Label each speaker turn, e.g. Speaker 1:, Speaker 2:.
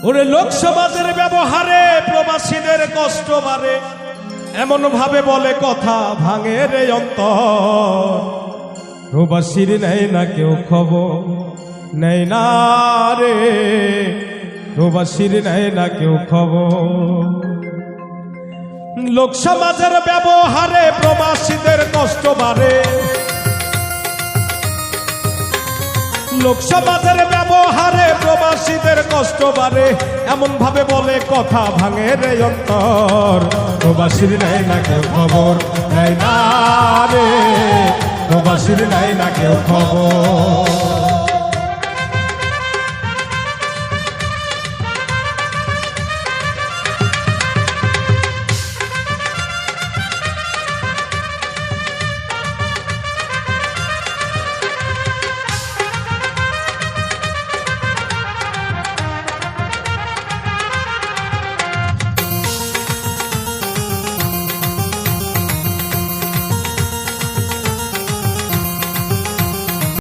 Speaker 1: ওরে লোক সমাজের ব্যবহারে প্রবাসীদের কষ্ট বাড়ে, এমন ভাবে বলে কথা ভাঙে রে অন্তর। প্রবাসীর নেই না কেউ খবর, নেই না রে প্রবাসীর নেই না কেউ খবর। লোক সমাজের ব্যবহারে প্রবাসীদের কষ্ট বাড়ে, লোক সমাজের ব্যবহারে প্রবাসীদের কষ্ট বাড়ে, এমন ভাবে বলে কথা ভাঙে রে অন্তর। প্রবাসীর নেই না কেউ খবর, নেই না রে প্রবাসীর নেই না কেউ খবর।